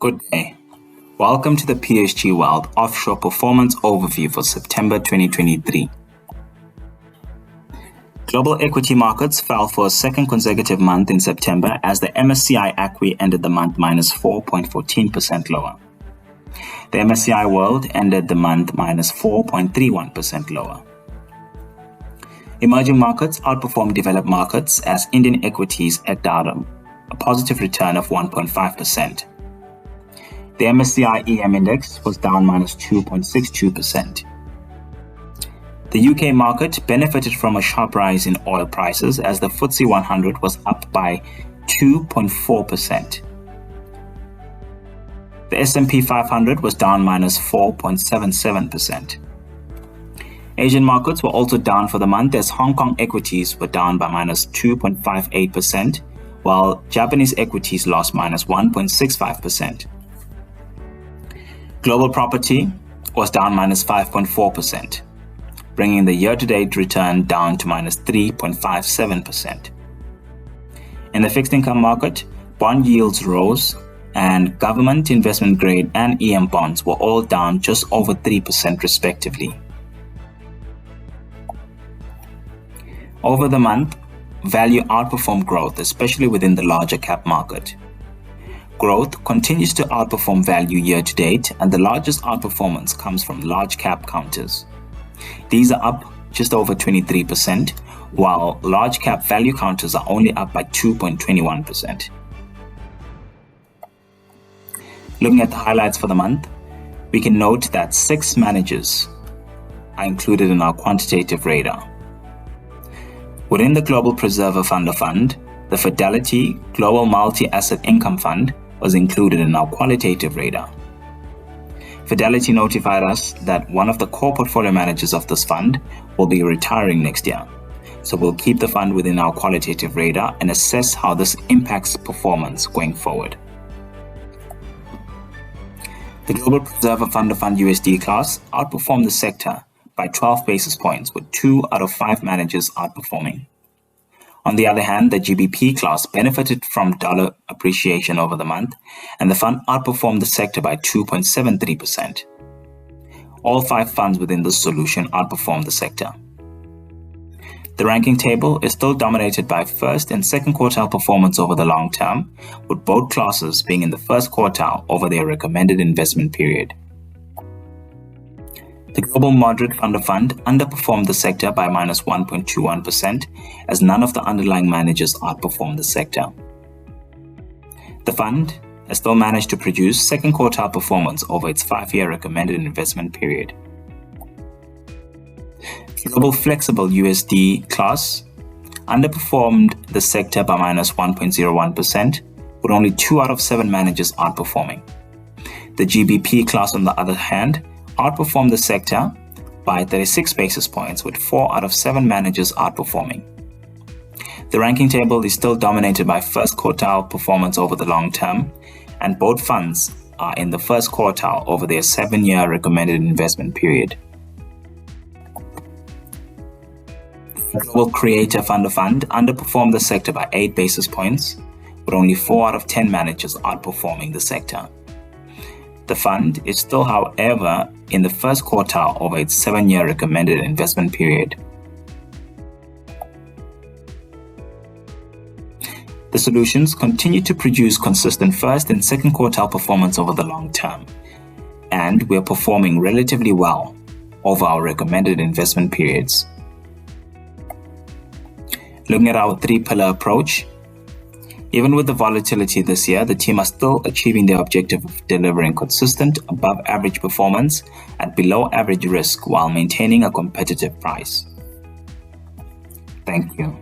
Good day. Welcome to the PSG World Offshore Performance Overview for September 2023. Global equity markets fell for a second consecutive month in September as the MSCI ACWI ended the month minus 4.14% lower. The MSCI World ended the month minus 4.31% lower. Emerging markets outperformed developed markets as Indian equities eked out a positive return of 1.5%. The MSCI EM index was down minus 2.62%. The UK market benefited from a sharp rise in oil prices as the FTSE 100 was up by 2.4%. The S&P 500 was down minus 4.77%. Asian markets were also down for the month as Hong Kong equities were down by minus 2.58%, while Japanese equities lost minus 1.65%. Global property was down minus 5.4%, bringing the year-to-date return down to minus 3.57%. In the fixed income market, bond yields rose, and government, investment grade, and EM bonds were all down just over 3% respectively. Over the month, value outperformed growth, especially within the larger cap market. Growth continues to outperform value year to date, and the largest outperformance comes from large cap counters. These are up just over 23%, while large cap value counters are only up by 2.21%. Looking at the highlights for the month, we can note that 6 managers are included in our quantitative radar. Within the Global Preserver Fund of Fund, the Fidelity Global Multi-Asset Income Fund was included in our qualitative radar. Fidelity notified us that one of the core portfolio managers of this fund will be retiring next year, so we'll keep the fund within our qualitative radar and assess how this impacts performance going forward. The Global Preserver Fund of Fund USD class outperformed the sector by 12 basis points, with 2 out of 5 managers outperforming. On the other hand, the GBP class benefited from dollar appreciation over the month, and the fund outperformed the sector by 2.73%. All 5 funds within this solution outperformed the sector. The ranking table is still dominated by first and second quartile performance over the long term, with both classes being in the first quartile over their recommended investment period. The Global Moderate Fund of Fund underperformed the sector by minus 1.21% as none of the underlying managers outperformed the sector. The fund has still managed to produce second quartile performance over its 5-year recommended investment period. The Global Flexible USD class underperformed the sector by minus 1.01%, with only 2 out of 7 managers outperforming. The GBP class, on the other hand, outperformed the sector by 36 basis points, with 4 out of 7 managers outperforming. The ranking table is still dominated by first quartile performance over the long term, and both funds are in the first quartile over their 7-year recommended investment period. The Global Creator Fund of Fund underperformed the sector by 8 basis points, with only 4 out of 10 managers outperforming the sector. The fund is still, however, in the first quartile over its 7-year recommended investment period. The solutions continue to produce consistent first and second quartile performance over the long term, and we are performing relatively well over our recommended investment periods. Looking at our 3-pillar approach, even with the volatility this year, the team are still achieving their objective of delivering consistent above-average performance at below-average risk while maintaining a competitive price. Thank you.